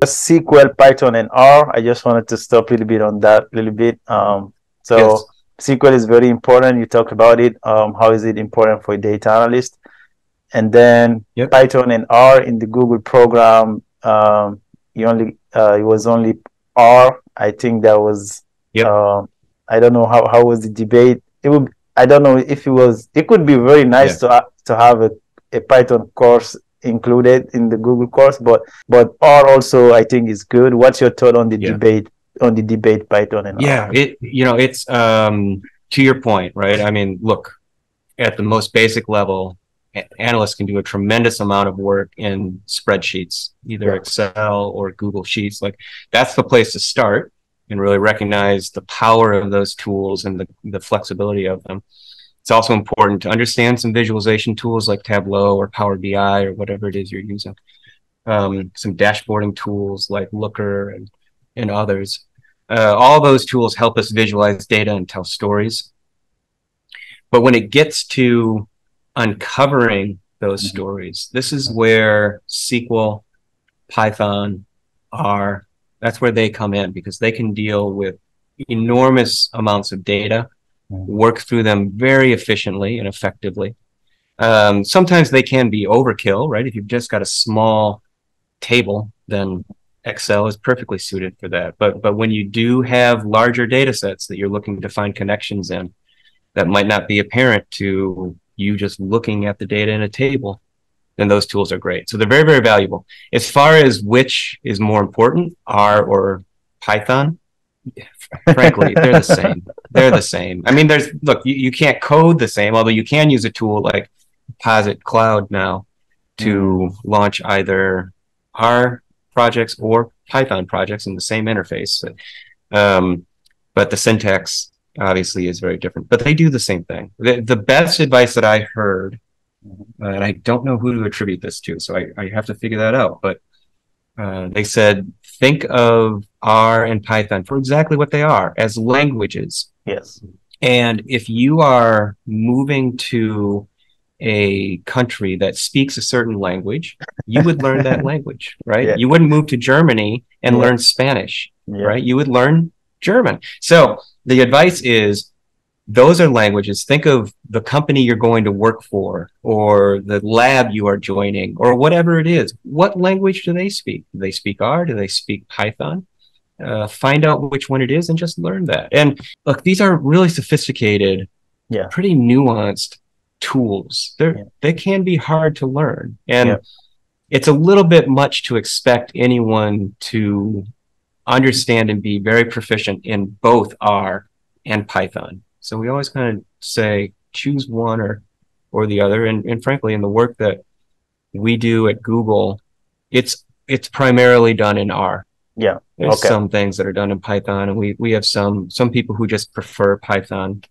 SQL, Python, and R. I just wanted to stop a little bit on that a little bit. So Yes. SQL is very important. You talked about it. How is it important for a data analyst? And then Yep. Python and R in the Google program. It was only R. I think that was. Yep. I don't know how was the debate. I don't know if it was. It could be very nice Yeah. to have a Python course included in the Google course, but R also I think is good. What's your thought on the Yeah. debate Python and R? Yeah. It's to your point, right? I mean, look, at the most basic level, analysts can do a tremendous amount of work in spreadsheets, either Yeah. Excel or Google Sheets. Like, that's the place to start and really recognize the power of those tools and the flexibility of them. It's also important to understand some visualization tools like Tableau or Power BI or whatever it is you're using. Some dashboarding tools like Looker and others. All those tools help us visualize data and tell stories. But when it gets to uncovering those stories, this is where SQL, Python, R, that's where they come in, because they can deal with enormous amounts of data, work through them very efficiently and effectively. Sometimes they can be overkill, right? If you've just got a small table, then Excel is perfectly suited for that. But when you do have larger data sets that you're looking to find connections in, that might not be apparent to you just looking at the data in a table, then those tools are great. So they're very, very valuable. As far as which is more important, R or Python, frankly, they're the same. They're the same. I mean, you can't code the same, although you can use a tool like Posit Cloud now to launch either R projects or Python projects in the same interface. But the syntax obviously is very different, but they do the same thing. The best advice that I heard, and I don't know who to attribute this to, so I have to figure that out, but they said, think of R and Python for exactly what they are, as languages. Yes. And if you are moving to a country that speaks a certain language, you would learn that language, right? Yeah. You wouldn't move to Germany and learn Spanish, right? You would learn German. So the advice is, those are languages. Think of the company you're going to work for, or the lab you are joining, or whatever it is. What language do they speak? Do they speak R? Do they speak Python? Find out which one it is and just learn that. And look, these are really sophisticated, pretty nuanced tools. They can be hard to learn. And it's a little bit much to expect anyone to understand and be very proficient in both R and Python. So we always kind of say, choose one or the other. And frankly, in the work that we do at Google, it's primarily done in R. Yeah. There's some things that are done in Python, and we have some people who just prefer Python.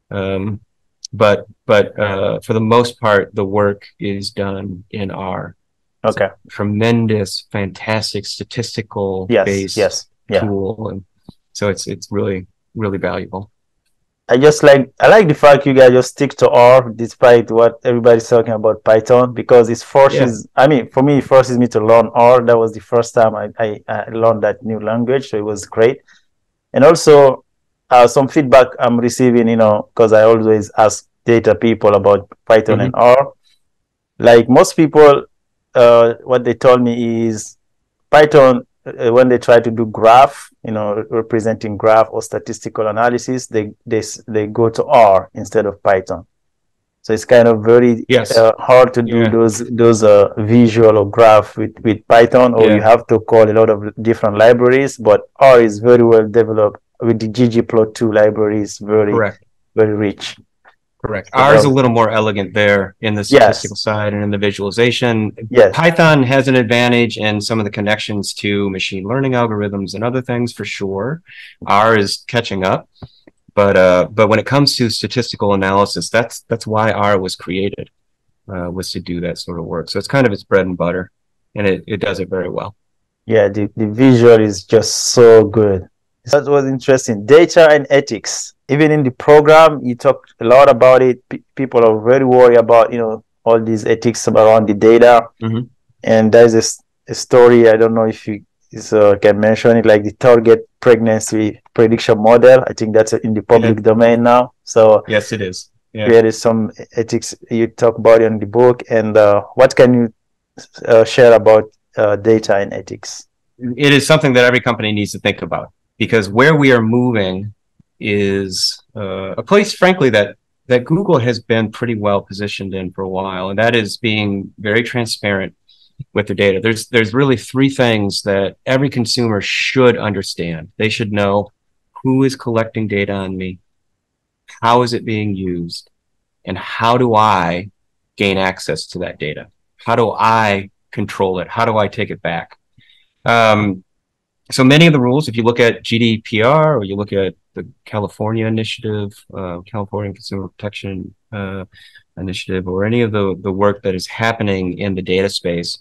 But for the most part, the work is done in R. Okay. It's a tremendous, fantastic statistical based tool, and so it's really, really valuable. I like the fact you guys just stick to R despite what everybody's talking about Python, because it forces, I mean, for me, it forces me to learn R. That was the first time I learned that new language, so it was great. And also some feedback I'm receiving, because I always ask data people about Python and R. Like most people, what they told me is Python, when they try to do graph, representing graph or statistical analysis, they go to R instead of Python. So it's kind of very hard to do those visual or graph with Python, or you have to call a lot of different libraries. But R is very well developed with the ggplot2 libraries, very rich. Correct. R is a little more elegant there in the statistical side and in the visualization. Python has an advantage in some of the connections to machine learning algorithms and other things, for sure. R is catching up. But when it comes to statistical analysis, that's why R was created, was to do that sort of work. So it's kind of its bread and butter, and it does it very well. Yeah, the visual is just so good. That was interesting. Data and ethics. Even in the program, you talked a lot about it. People are very worried about, all these ethics around the data. Mm-hmm. And there's a story, I don't know if you can mention it, like the target pregnancy prediction model. I think that's in the public domain now. So yes, it is. Yeah. Created some ethics you talk about in the book. And what can you share about data and ethics? It is something that every company needs to think about, because where we are moving is a place, frankly, that Google has been pretty well positioned in for a while, and that is being very transparent with their data. There's really three things that every consumer should understand. They should know who is collecting data on me, how is it being used, and how do I gain access to that data? How do I control it? How do I take it back? So many of the rules, if you look at GDPR or you look at the California Initiative, California Consumer Protection Initiative, or any of the work that is happening in the data space,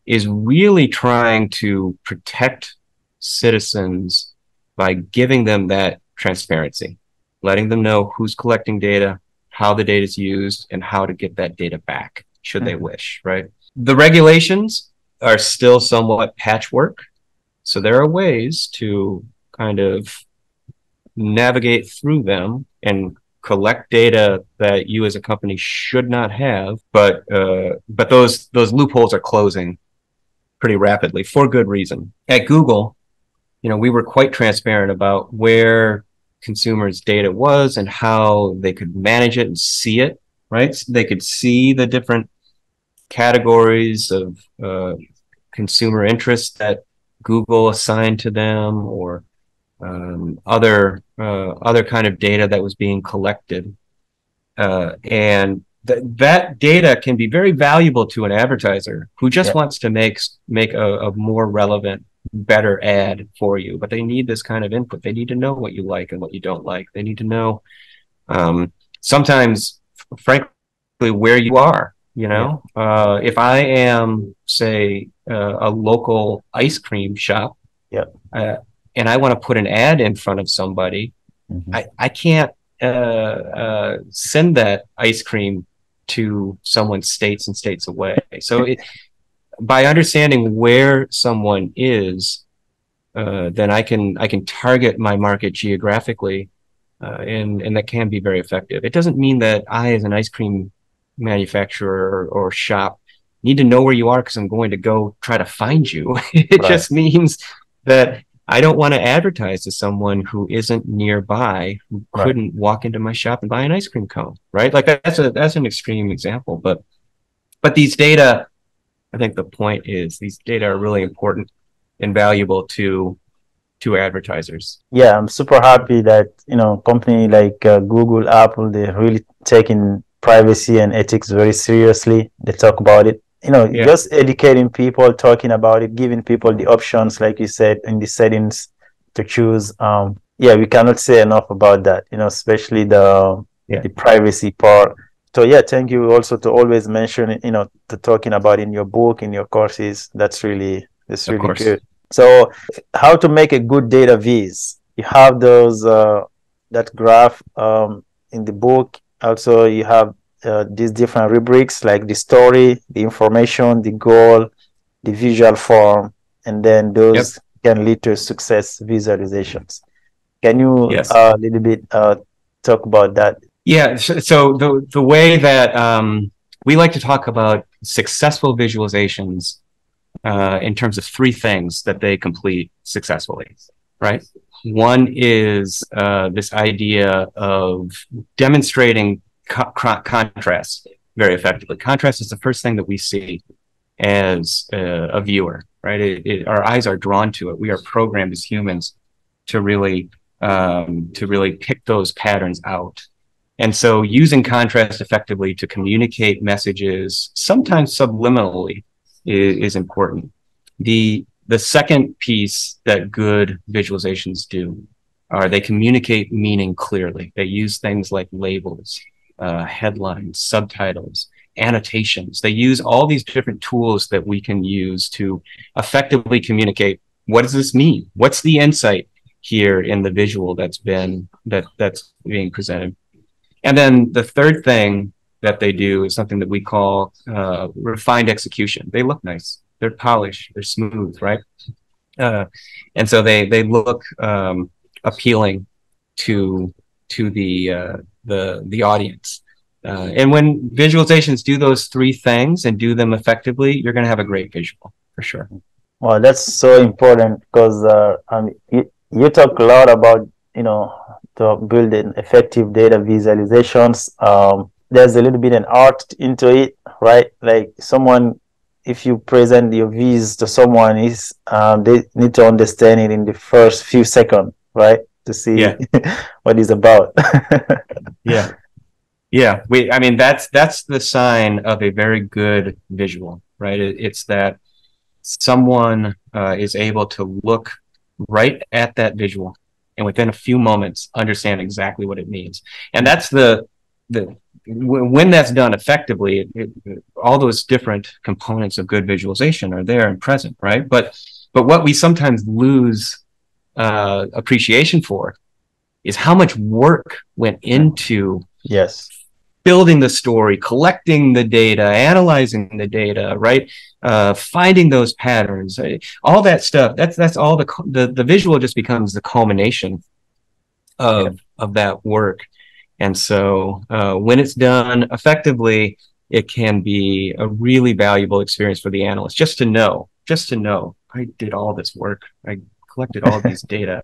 is really trying to protect citizens by giving them that transparency, letting them know who's collecting data, how the data is used, and how to get that data back, should they wish, right? The regulations are still somewhat patchwork. So there are ways to kind of navigate through them and collect data that you as a company should not have, but those loopholes are closing pretty rapidly for good reason. At Google, we were quite transparent about where consumers' data was and how they could manage it and see it, right? So they could see the different categories of consumer interest that Google assigned to them, or other kind of data that was being collected, and that data can be very valuable to an advertiser who just wants to make a more relevant, better ad for you. But they need this kind of input. They need to know what you like and what you don't like. They need to know sometimes, frankly, where you are. If I am, say, a local ice cream shop, and I want to put an ad in front of somebody, I can't send that ice cream to someone states and states away. So by understanding where someone is, then I can target my market geographically, and that can be very effective. It doesn't mean that I, as an ice cream manufacturer or shop, need to know where you are because I'm going to go try to find you. It just means that I don't want to advertise to someone who isn't nearby, who couldn't walk into my shop and buy an ice cream cone, right? Like that's an extreme example, but these data, I think the point is, these data are really important and valuable to advertisers. Yeah, I'm super happy that company like Google, Apple, they're really taking privacy and ethics very seriously. They talk about it. Just educating people, talking about it, giving people the options, like you said, in the settings to choose. We cannot say enough about that, especially the privacy part. So thank you also to always mention, to talking about in your book, in your courses. That's really good. So how to make a good data viz. You have those that graph in the book. Also, you have these different rubrics, like the story, the information, the goal, the visual form, and then those can lead to success visualizations. Can you a little bit talk about that? Yeah. So the way that we like to talk about successful visualizations in terms of three things that they complete successfully, right? One is this idea of demonstrating contrast very effectively. Contrast is the first thing that we see as a viewer, right? Our eyes are drawn to it. We are programmed as humans to really pick those patterns out. And so using contrast effectively to communicate messages, sometimes subliminally, is important. The second piece that good visualizations do are they communicate meaning clearly. They use things like labels, headlines, subtitles, annotations. They use all these different tools that we can use to effectively communicate, what does this mean? What's the insight here in the visual that's being presented? And then the third thing that they do is something that we call refined execution. They look nice, they're polished, they're smooth, right? Uh, and so they look appealing to the audience. And when visualizations do those three things and do them effectively, you're going to have a great visual for sure. Well, that's so important because you talk a lot about, to building effective data visualizations. There's a little bit an art into it, right? Like someone, if you present your viz to someone, they need to understand it in the first few seconds, right? To see what it's about. Yeah. Yeah. I mean, that's the sign of a very good visual, right? It's that someone is able to look right at that visual and within a few moments understand exactly what it means. And that's when that's done effectively, all those different components of good visualization are there and present, right? But what we sometimes lose appreciation for is how much work went into building the story, collecting the data, analyzing the data, right? Finding those patterns, all that stuff. That's all the visual just becomes the culmination of that work. And so when it's done effectively, it can be a really valuable experience for the analyst just to know I did all this work. I collected all these data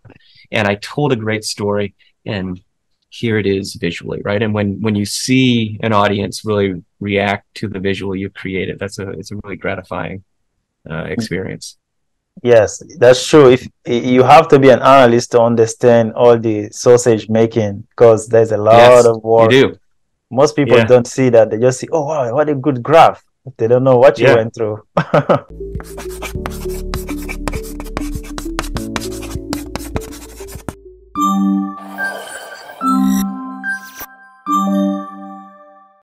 and I told a great story, and here it is visually, right? And when you see an audience really react to the visual you've created, it's a really gratifying experience. Yes, that's true. If you have to be an analyst to understand all the sausage making, because there's a lot of work. You do. Most people don't see that. They just see, oh wow, what a good graph. They don't know what you went through.